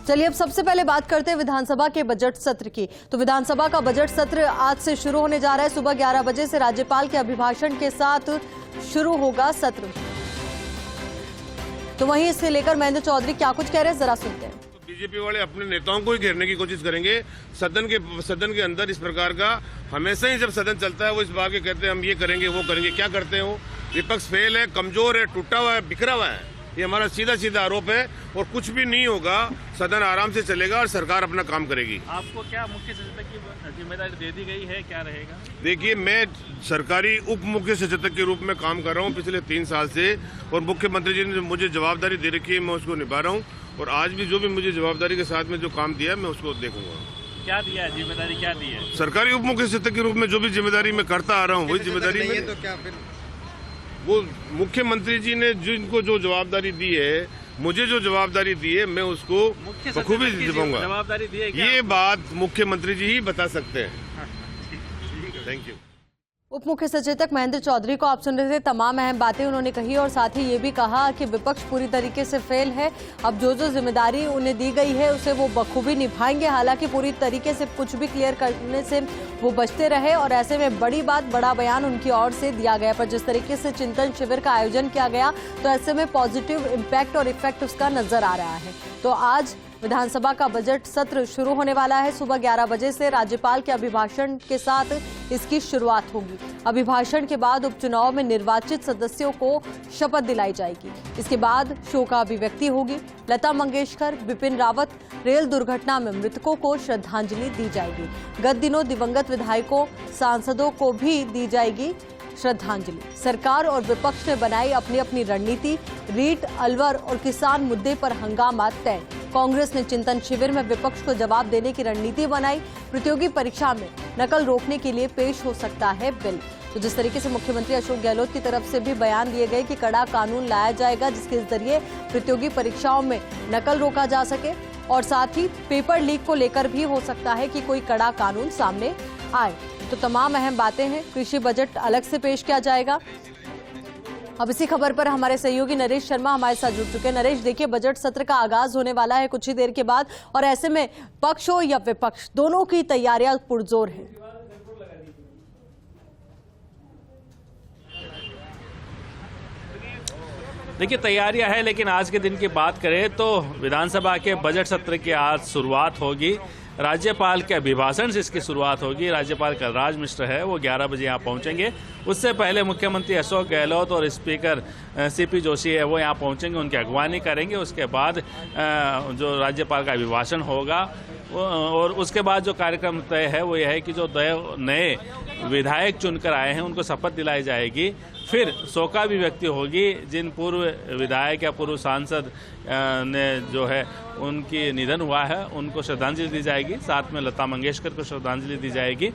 चलिए अब सबसे पहले बात करते हैं विधानसभा के बजट सत्र की। तो विधानसभा का बजट सत्र आज से शुरू होने जा रहा है। सुबह 11 बजे से राज्यपाल के अभिभाषण के साथ शुरू होगा सत्र। तो वहीं इससे लेकर महेंद्र चौधरी क्या कुछ कह रहे हैं, जरा सुनते हैं। बीजेपी वाले अपने नेताओं को ही घेरने की कोशिश करेंगे। सदन के अंदर इस प्रकार का हमेशा ही जब सदन चलता है वो इस बात के कहते हैं हम ये करेंगे वो करेंगे। क्या करते हैं वो? विपक्ष फेल है, कमजोर है, टूटा हुआ है, बिखरा हुआ है। ये हमारा सीधा सीधा आरोप है और कुछ भी नहीं होगा। सदन आराम से चलेगा और सरकार अपना काम करेगी। आपको क्या मुख्य सचेतक की जिम्मेदारी दे दी गई है, क्या रहेगा? देखिए, मैं सरकारी उप मुख्य सचेतक के रूप में काम कर रहा हूँ पिछले 3 साल से और मुख्यमंत्री जी ने मुझे जवाबदारी दे रखी है, मैं उसको निभा रहा हूँ और आज भी जो भी मुझे जवाबदारी के साथ में जो काम दिया है मैं उसको देखूंगा। क्या दिया है, जिम्मेदारी क्या दी है? सरकारी उप मुख्य सचेतक के रूप में जो भी जिम्मेदारी मैं करता आ रहा हूँ वही जिम्मेदारी में तो क्या फिर वो मुख्यमंत्री जी ने जिनको जो जवाबदारी दी है, मुझे जो जवाबदारी दी है, मैं उसको बखूबी निभाऊंगा। जवाबदारी दी है ये बात मुख्यमंत्री जी ही बता सकते हैं। Thank you. उप मुख्य सचेतक महेंद्र चौधरी को आप सुन रहे थे। तमाम अहम बातें उन्होंने कही और साथ ही ये भी कहा कि विपक्ष पूरी तरीके से फेल है। अब जो जिम्मेदारी उन्हें दी गई है उसे वो बखूबी निभाएंगे। हालांकि पूरी तरीके से कुछ भी क्लियर करने से वो बचते रहे और ऐसे में बड़ा बयान उनकी ओर से दिया गया। पर जिस तरीके से चिंतन शिविर का आयोजन किया गया तो ऐसे में पॉजिटिव इम्पैक्ट और इफेक्ट उसका नजर आ रहा है। तो आज विधानसभा का बजट सत्र शुरू होने वाला है। सुबह 11 बजे से राज्यपाल के अभिभाषण के साथ इसकी शुरुआत होगी। अभिभाषण के बाद उपचुनाव में निर्वाचित सदस्यों को शपथ दिलाई जाएगी। इसके बाद शोक अभिव्यक्ति होगी। लता मंगेशकर, बिपिन रावत, रेल दुर्घटना में मृतकों को श्रद्धांजलि दी जाएगी। गत दिनों दिवंगत विधायकों, सांसदों को भी दी जाएगी श्रद्धांजलि। सरकार और विपक्ष ने बनाई अपनी अपनी रणनीति। रीट, अलवर और किसान मुद्दे पर हंगामा तय। कांग्रेस ने चिंतन शिविर में विपक्ष को जवाब देने की रणनीति बनाई। प्रतियोगी परीक्षा में नकल रोकने के लिए पेश हो सकता है बिल। तो जिस तरीके से मुख्यमंत्री अशोक गहलोत की तरफ से भी बयान दिए गए कि कड़ा कानून लाया जाएगा जिसके जरिए प्रतियोगी परीक्षाओं में नकल रोका जा सके और साथ ही पेपर लीक को लेकर भी हो सकता है कि कोई कड़ा कानून सामने आए। तो तमाम अहम बातें हैं। कृषि बजट अलग से पेश किया जाएगा। अब इसी खबर पर हमारे सहयोगी नरेश शर्मा हमारे साथ जुड़ चुके हैं। नरेश, देखिए, बजट सत्र का आगाज होने वाला है कुछ ही देर के बाद और ऐसे में पक्ष हो या विपक्ष, दोनों की तैयारियां पुरजोर हैं। देखिए, तैयारियां है, लेकिन आज के दिन की बात करें तो विधानसभा के बजट सत्र की आज शुरुआत होगी। राज्यपाल के अभिभाषण से इसकी शुरुआत होगी। राज्यपाल कलराज मिश्र है वो 11 बजे यहाँ पहुँचेंगे। उससे पहले मुख्यमंत्री अशोक गहलोत और स्पीकर सीपी जोशी है वो यहाँ पहुँचेंगे, उनकी अगवानी करेंगे। उसके बाद जो राज्यपाल का अभिभाषण होगा और उसके बाद जो कार्यक्रम तय है वो यह है कि जो नए विधायक चुनकर आए हैं उनको शपथ दिलाई जाएगी। फिर शोकाभिव्यक्ति होगी। जिन पूर्व विधायक या पूर्व सांसद ने जो है उनकी निधन हुआ है उनको श्रद्धांजलि दी जाएगी। साथ में लता मंगेशकर को श्रद्धांजलि दी जाएगी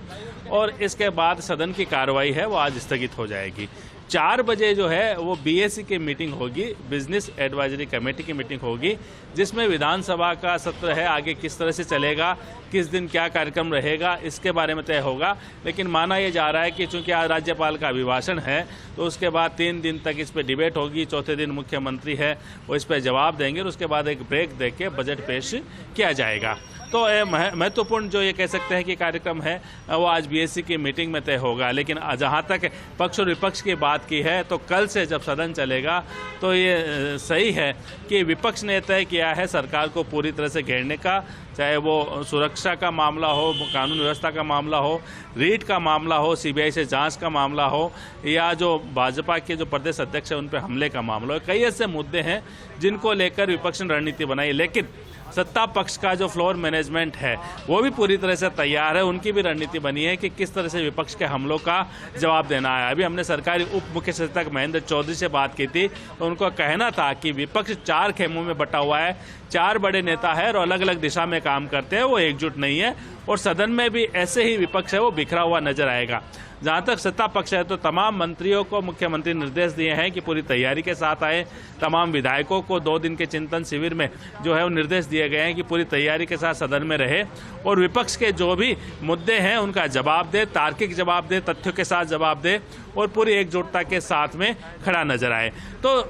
और इसके बाद सदन की कार्रवाई है वो आज स्थगित हो जाएगी। 4 बजे जो है वो बीएसी की मीटिंग होगी, बिजनेस एडवाइजरी कमेटी की मीटिंग होगी, जिसमें विधानसभा का सत्र है आगे किस तरह से चलेगा, किस दिन क्या कार्यक्रम रहेगा, इसके बारे में तय होगा। लेकिन माना यह जा रहा है कि चूंकि आज राज्यपाल का अभिभाषण है तो उसके बाद 3 दिन तक इस पर डिबेट होगी। चौथे दिन मुख्यमंत्री है वो इस पर जवाब देंगे और उसके बाद एक ब्रेक देके बजट पेश किया जाएगा। तो महत्वपूर्ण जो ये कह सकते हैं कि कार्यक्रम है वो आज बीएससी की मीटिंग में तय होगा। लेकिन जहां तक पक्ष और विपक्ष की बात की है तो कल से जब सदन चलेगा तो ये सही है कि विपक्ष ने तय किया है सरकार को पूरी तरह से घेरने का, चाहे वो सुरक्षा का मामला हो, कानून व्यवस्था का मामला हो, रीट का मामला हो, सीबीआई से जांच का मामला हो या जो भाजपा के जो प्रदेश अध्यक्ष है उन पर हमले का मामला हो। कई ऐसे मुद्दे हैं जिनको लेकर विपक्ष ने रणनीति बनाई। लेकिन सत्ता पक्ष का जो फ्लोर मैनेजमेंट है वो भी पूरी तरह से तैयार है। उनकी भी रणनीति बनी है कि किस तरह से विपक्ष के हमलों का जवाब देना है। अभी हमने सरकारी उप मुख्य सचेतक महेंद्र चौधरी से बात की थी तो उनको कहना था कि विपक्ष 4 खेमों में बटा हुआ है, 4 बड़े नेता है और अलग अलग दिशा में काम करते हैं, वो एकजुट नहीं है और सदन में भी ऐसे ही विपक्ष है वो बिखरा हुआ नजर आएगा। जहां तक सत्ता पक्ष है तो तमाम मंत्रियों को मुख्यमंत्री निर्देश दिए हैं कि पूरी तैयारी के साथ आए। तमाम विधायकों को 2 दिन के चिंतन शिविर में जो है वो निर्देश दिए गए हैं कि पूरी तैयारी के साथ सदन में रहे और विपक्ष के जो भी मुद्दे हैं उनका जवाब दे, तार्किक जवाब दे, तथ्यों के साथ जवाब दे और पूरी एकजुटता के साथ में खड़ा नजर आए। तो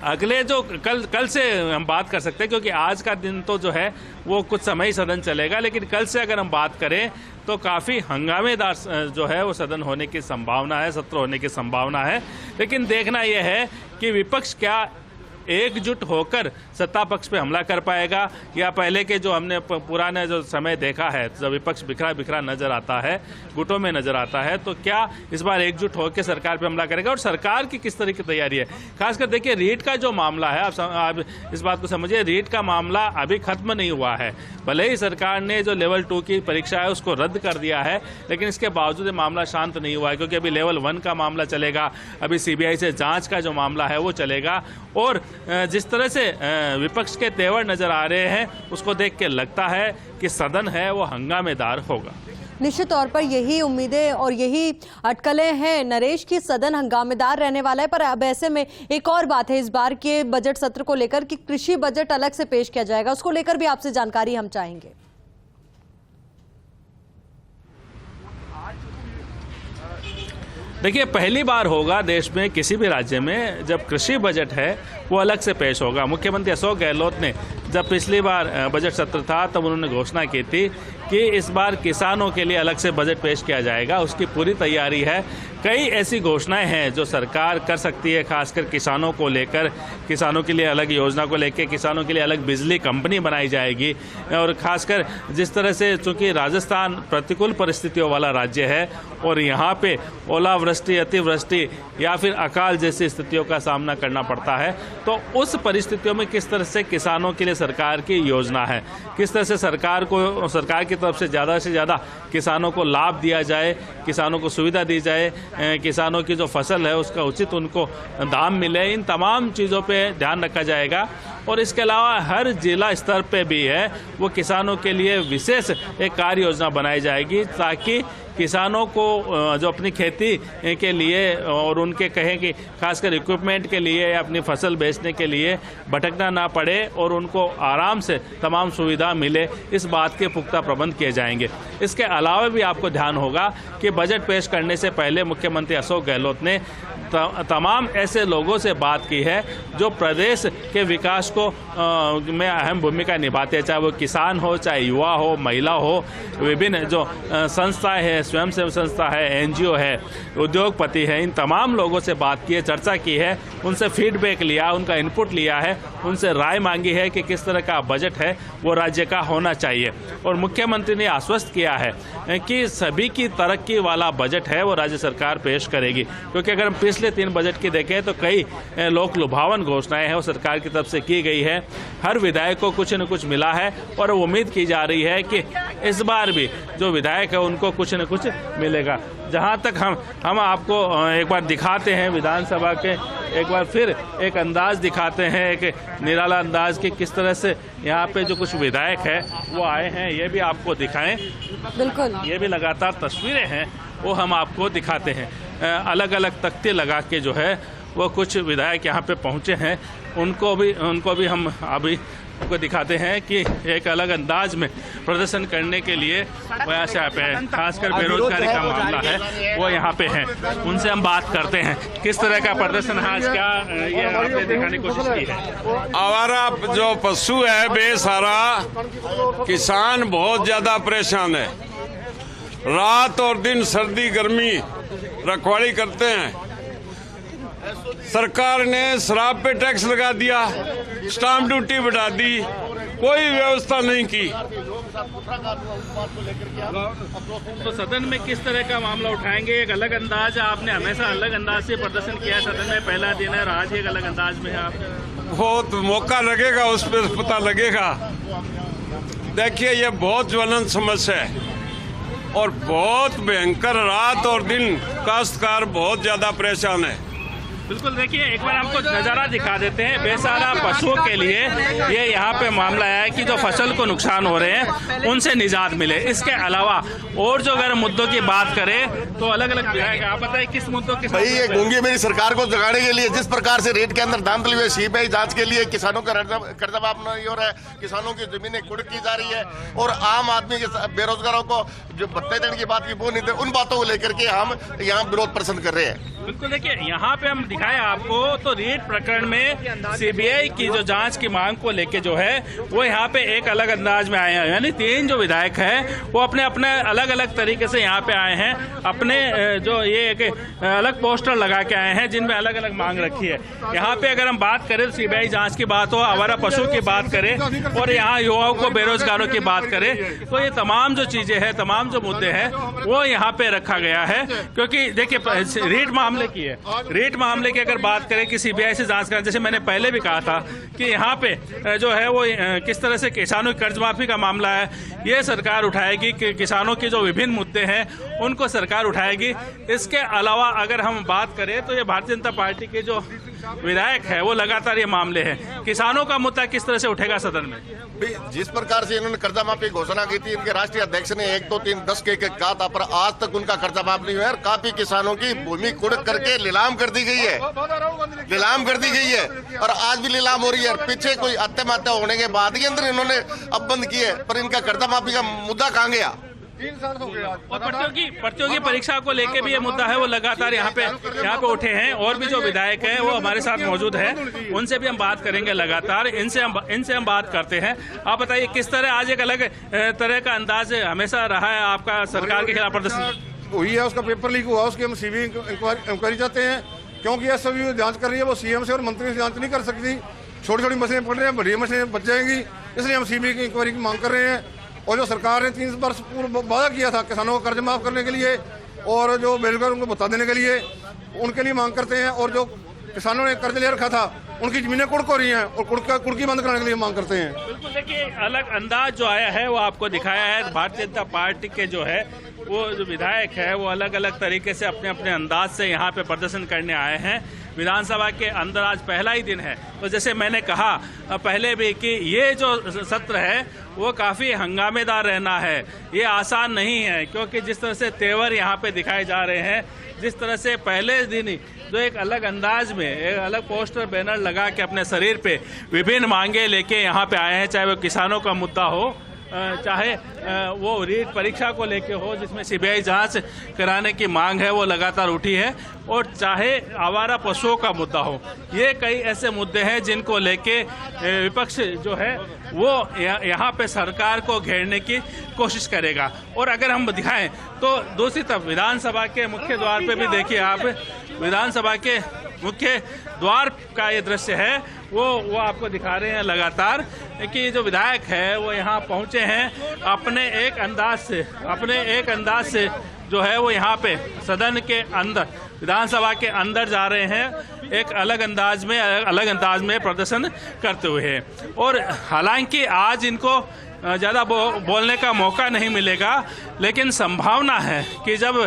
अगले जो कल से हम बात कर सकते हैं, क्योंकि आज का दिन तो जो है वो कुछ समय ही सदन चलेगा, लेकिन कल से अगर हम बात करें तो काफ़ी हंगामेदार जो है वो सदन होने की संभावना है, सत्र होने की संभावना है। लेकिन देखना यह है कि विपक्ष क्या एकजुट होकर सत्ता पक्ष पे हमला कर पाएगा, या पहले के जो हमने पुराने जो समय देखा है जब विपक्ष बिखरा बिखरा नजर आता है, गुटों में नजर आता है, तो क्या इस बार एकजुट होकर सरकार पे हमला करेगा और सरकार की किस तरह की तैयारी है। खासकर देखिए रीट का जो मामला है, आप इस बात को समझिए, रीट का मामला अभी खत्म नहीं हुआ है। भले ही सरकार ने जो लेवल 2 की परीक्षा है उसको रद्द कर दिया है, लेकिन इसके बावजूद ये मामला शांत नहीं हुआ है, क्योंकि अभी लेवल 1 का मामला चलेगा, अभी CBI से जांच का जो मामला है वो चलेगा। और जिस तरह से विपक्ष के तेवर नजर आ रहे हैं उसको देख के लगता है कि सदन है वो हंगामेदार होगा। निश्चित तौर पर यही उम्मीदें और यही अटकलें हैं नरेश की सदन हंगामेदार रहने वाला है। पर अब ऐसे में एक और बात है इस बार के बजट सत्र को लेकर कि कृषि बजट अलग से पेश किया जाएगा, उसको लेकर भी आपसे जानकारी हम चाहेंगे। देखिए, पहली बार होगा देश में किसी भी राज्य में जब कृषि बजट है वो अलग से पेश होगा। मुख्यमंत्री अशोक गहलोत ने जब पिछली बार बजट सत्र था तब उन्होंने घोषणा की थी कि इस बार किसानों के लिए अलग से बजट पेश किया जाएगा, उसकी पूरी तैयारी है। कई ऐसी घोषणाएं हैं जो सरकार कर सकती है, खासकर किसानों को लेकर, किसानों के लिए अलग योजना को लेकर, किसानों के लिए अलग बिजली कंपनी बनाई जाएगी। और खासकर जिस तरह से चूंकि राजस्थान प्रतिकूल परिस्थितियों वाला राज्य है और यहाँ पे ओलावृष्टि, अतिवृष्टि या फिर अकाल जैसी स्थितियों का सामना करना पड़ता है, तो उस परिस्थितियों में किस तरह से किसानों के लिए सरकार की योजना है, किस तरह से सरकार की तरफ से ज़्यादा किसानों को लाभ दिया जाए, किसानों को सुविधा दी जाए, किसानों की जो फसल है उसका उचित उनको दाम मिले, इन तमाम चीज़ों पे ध्यान रखा जाएगा। और इसके अलावा हर जिला स्तर पे भी है वो किसानों के लिए विशेष एक कार्य योजना बनाई जाएगी, ताकि किसानों को जो अपनी खेती के लिए और उनके कहें कि खासकर इक्विपमेंट के लिए या अपनी फसल बेचने के लिए भटकना ना पड़े और उनको आराम से तमाम सुविधा मिले, इस बात के पुख्ता प्रबंध किए जाएंगे। इसके अलावा भी आपको ध्यान होगा कि बजट पेश करने से पहले मुख्यमंत्री अशोक गहलोत ने तमाम ऐसे लोगों से बात की है जो प्रदेश के विकास को में अहम भूमिका निभाते हैं, चाहे वो किसान हो, चाहे युवा हो, महिला हो, विभिन्न जो संस्थाएं हैं, स्वयंसेवी संस्था है, NGO है, उद्योगपति है, इन तमाम लोगों से बात की है, चर्चा की है, उनसे फीडबैक लिया, उनका इनपुट लिया है, उनसे राय मांगी है कि किस तरह का बजट है वो राज्य का होना चाहिए। और मुख्यमंत्री ने आश्वस्त किया है कि सभी की तरक्की वाला बजट है वो राज्य सरकार पेश करेगी, क्योंकि अगर हम पिछले 3 बजट की देखें तो कई लोक लुभावन घोषणाएं हैं वो सरकार की तरफ से की गई है। हर विधायक को कुछ न कुछ मिला है और उम्मीद की जा रही है कि इस बार भी जो विधायक है उनको कुछ न कुछ मिलेगा। जहां तक हम आपको एक बार दिखाते हैं विधानसभा के, एक बार फिर एक अंदाज दिखाते हैं, एक निराला अंदाज कि किस तरह से यहाँ पे जो कुछ विधायक है वो आए हैं, ये भी आपको दिखाएं। बिल्कुल, ये भी लगातार तस्वीरें हैं वो हम आपको दिखाते हैं। अलग अलग तख्ते लगा के जो है वो कुछ विधायक यहाँ पे पहुँचे हैं, उनको भी हम अभी को दिखाते हैं कि एक अलग अंदाज में प्रदर्शन करने के लिए प्रयास यहाँ पे है। खासकर बेरोजगारी का मामला है वो यहाँ पे है, उनसे हम बात करते हैं किस तरह का प्रदर्शन है आज, क्या ये आपने दिखाने की कोशिश की है। आवारा जो पशु है बेसहारा किसान बहुत ज्यादा परेशान है, रात और दिन सर्दी गर्मी रखवाली करते हैं। सरकार ने शराब पे टैक्स लगा दिया, स्टाम्प ड्यूटी बढ़ा दी, कोई व्यवस्था नहीं की। तो सदन में किस तरह का मामला उठाएंगे? एक अलग अंदाज, आपने हमेशा अलग अंदाज से प्रदर्शन किया है सदन में, पहला दिन है और आज एक अलग अंदाज में है आप। बहुत मौका लगेगा, उस पर पता लगेगा। देखिए ये बहुत ज्वलंत समस्या है और बहुत भयंकर, रात और दिन काश्तकार बहुत ज्यादा परेशान है। बिल्कुल, देखिए एक बार आपको नज़ारा दिखा देते हैं। बेसहारा पशुओं के लिए ये यहाँ पे मामला है कि जो फसल को नुकसान हो रहे हैं उनसे निजात मिले। इसके अलावा और जो अगर मुद्दों की बात करें तो अलग अलग विधायक, आप बताइए किस मुद्दों की? भाई ये गूंगी मेरी सरकार को जगाने के लिए जिस प्रकार से रेट के अंदर दाम तले हुए, CBI जांच के लिए किसानों का कर्जा माफ नहीं हो रहा है, किसानों की जमीनें कुर्क की जा रही है और आम आदमी के बेरोजगारों को जो भत्ते देने की बात की वो नहीं थे, उन बातों को लेकर के हम यहाँ विरोध प्रदर्शन कर रहे हैं। बिल्कुल, देखिए यहाँ पे हम दिखाएं आपको, तो रीट प्रकरण में सीबीआई की जो जांच की मांग को लेके जो है वो यहाँ पे एक अलग अंदाज में आए हैं। यानी 3 जो विधायक हैं वो अपने अपने अलग अलग तरीके से यहाँ पे आए हैं, अपने जो ये एक अलग पोस्टर लगा के आए हैं जिनमें अलग अलग मांग रखी है। यहाँ पे अगर हम बात करें तो सीबीआई जांच की बात हो, आवारा पशु की बात करें और यहाँ युवाओं को बेरोजगारों की बात करें, तो ये तमाम जो चीजें हैं, तमाम जो मुद्दे हैं वो यहाँ पे रखा गया है। क्योंकि देखिए रीट मामले की है, रीट मामले की अगर बात करें कि सीबीआई से जांच करें, जैसे मैंने पहले भी कहा था कि यहाँ पे जो है वो किस तरह से किसानों की कर्ज माफी का मामला है ये सरकार उठाएगी, कि किसानों के जो विभिन्न मुद्दे हैं उनको सरकार उठाएगी। इसके अलावा अगर हम बात करें तो ये भारतीय जनता पार्टी के जो विधायक है वो लगातार ये मामले हैं, किसानों का मुद्दा किस तरह से उठेगा सदन में। जिस प्रकार से इन्होंने कर्जा माफी की घोषणा की थी, इनके राष्ट्रीय अध्यक्ष ने 1 2 3 10 के कहा था, पर आज तक उनका कर्जा माफ नहीं हुआ है। काफी किसानों की भूमि कुड़क करके नीलाम कर दी गई है, नीलाम कर दी गई है और आज भी नीलाम हो रही है। पीछे कोई आत्महत्या होने के बाद के अंदर इन्होंने अब बंद किए, पर इनका कर्जा माफी का मुद्दा कहाँ गया? 3 साल हो गया। और प्रतियोगी परीक्षा को लेके भी ये मुद्दा है वो लगातार यहाँ पे उठे हैं। और भी जो विधायक हैं वो हमारे साथ मौजूद है, उनसे भी हम बात करेंगे लगातार। इनसे हम बात करते हैं। आप बताइए किस तरह आज एक अलग तरह का अंदाज हमेशा रहा है आपका सरकार के खिलाफ प्रदर्शन हुई है, उसका पेपर लीक हुआ, उसकी हम सीबीआई इंक्वायरी चाहते हैं, क्योंकि ये सभी जांच कर रही है वो सीएम से और मंत्री से जांच नहीं कर सकती। छोटी छोटी मशीनें पड़ रही हैं, बड़ी मशीनें बच जाएंगी, इसलिए हम सीबीआई की इंक्वायरी की मांग कर रहे हैं। और जो सरकार ने 3 वर्ष पूर्व वादा किया था किसानों को कर्ज माफ करने के लिए और जो बेरोजगार उनको बता देने के लिए, उनके लिए मांग करते हैं। और जो किसानों ने कर्ज ले रखा था उनकी जमीनें कुड़क हो रही हैं और कुड़की बंद कराने के लिए मांग करते हैं। बिल्कुल, देखिए अलग अंदाज जो आया है वो आपको दिखाया है। भारतीय जनता पार्टी के जो है वो जो विधायक है वो अलग अलग तरीके से अपने अपने अंदाज से यहाँ पे प्रदर्शन करने आए हैं। विधानसभा के अंदर आज पहला ही दिन है, तो जैसे मैंने कहा पहले भी कि ये जो सत्र है वो काफ़ी हंगामेदार रहना है, ये आसान नहीं है। क्योंकि जिस तरह से तेवर यहाँ पे दिखाए जा रहे हैं, जिस तरह से पहले दिन ही जो एक अलग अंदाज में एक अलग पोस्टर बैनर लगा के अपने शरीर पे विभिन्न मांगे लेके यहाँ पे आए हैं, चाहे वो किसानों का मुद्दा हो, चाहे वो रीट परीक्षा को लेके हो जिसमें सीबीआई जांच कराने की मांग है वो लगातार उठी है, और चाहे आवारा पशुओं का मुद्दा हो। ये कई ऐसे मुद्दे हैं जिनको लेके विपक्ष जो है वो यहाँ पे सरकार को घेरने की कोशिश करेगा। और अगर हम दिखाएं तो दूसरी तरफ विधानसभा के मुख्य द्वार पे भी देखिए आप, विधानसभा के मुख्य द्वार का ये दृश्य है वो आपको दिखा रहे हैं लगातार कि जो विधायक है वो यहाँ पहुँचे हैं अपने एक अंदाज से जो है वो यहाँ पे सदन के अंदर, विधानसभा के अंदर जा रहे हैं एक अलग अंदाज में प्रदर्शन करते हुए। और हालांकि आज इनको ज़्यादा बोलने का मौका नहीं मिलेगा, लेकिन संभावना है कि जब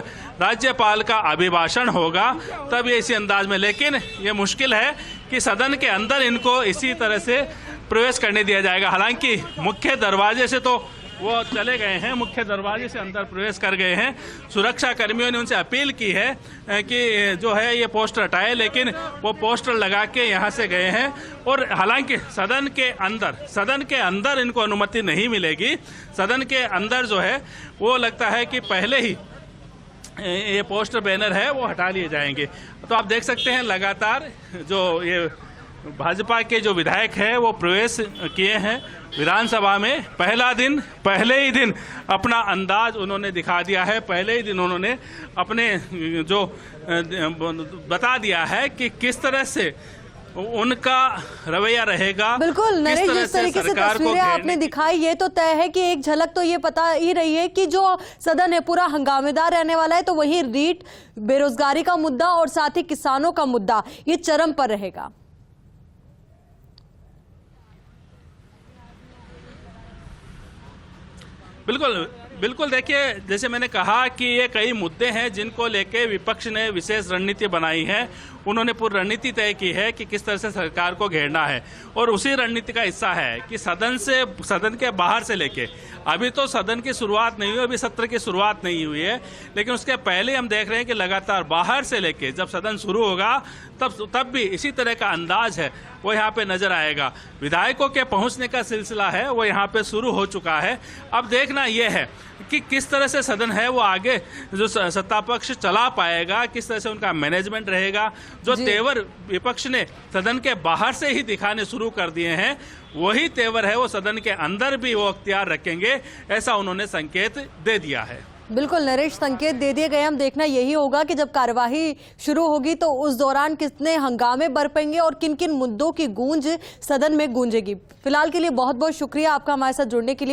राज्यपाल का अभिभाषण होगा तब ये इसी अंदाज में, लेकिन ये मुश्किल है कि सदन के अंदर इनको इसी तरह से प्रवेश करने दिया जाएगा। हालांकि मुख्य दरवाजे से तो वो चले गए हैं, मुख्य दरवाजे से अंदर प्रवेश कर गए हैं। सुरक्षा कर्मियों ने उनसे अपील की है कि जो है ये पोस्टर हटाए, लेकिन वो पोस्टर लगा के यहाँ से गए हैं। और हालांकि सदन के अंदर इनको अनुमति नहीं मिलेगी। सदन के अंदर जो है वो लगता है कि पहले ही ये पोस्टर बैनर है वो हटा लिए जाएंगे। तो आप देख सकते हैं लगातार जो ये भाजपा के जो विधायक हैं वो प्रवेश किए हैं विधानसभा में। पहले ही दिन अपना अंदाज उन्होंने दिखा दिया है, पहले ही दिन उन्होंने अपने जो बता दिया है कि किस तरह से उनका रवैया रहेगा। बिल्कुल नरेश, जिस तरीके से तस्वीरें आपने दिखाई ये तो तय है कि एक झलक तो ये पता ही रही है कि जो सदन है पूरा हंगामेदार रहने वाला है, तो वही रीट, बेरोजगारी का मुद्दा और साथ ही किसानों का मुद्दा ये चरम पर रहेगा। बिल्कुल देखिए, जैसे मैंने कहा कि ये कई मुद्दे हैं जिनको लेके विपक्ष ने विशेष रणनीति बनाई है। उन्होंने पूरी रणनीति तय की है कि किस तरह से सरकार को घेरना है, और उसी रणनीति का हिस्सा है कि सदन के बाहर से लेके, अभी तो सदन की शुरुआत नहीं हुई, अभी सत्र की शुरुआत नहीं हुई है, लेकिन उसके पहले हम देख रहे हैं कि लगातार बाहर से लेके जब सदन शुरू होगा तब भी इसी तरह का अंदाज है वो यहाँ पे नजर आएगा। विधायकों के पहुंचने का सिलसिला है वो यहाँ पे शुरू हो चुका है। अब देखना यह है कि किस तरह से सदन है वो आगे जो सत्ता पक्ष चला पाएगा, किस तरह से उनका मैनेजमेंट रहेगा। जो तेवर विपक्ष ने सदन के बाहर से ही दिखाने शुरू कर दिए हैं वही तेवर है वो सदन के अंदर भी वो अख्तियार रखेंगे, ऐसा उन्होंने संकेत दे दिया है। बिल्कुल नरेश, संकेत दे दिए गए। हम देखना यही होगा कि जब कार्यवाही शुरू होगी तो उस दौरान कितने हंगामे बरपेंगे और किन किन मुद्दों की गूंज सदन में गूंजेगी। फिलहाल के लिए बहुत बहुत शुक्रिया आपका हमारे साथ जुड़ने के लिए।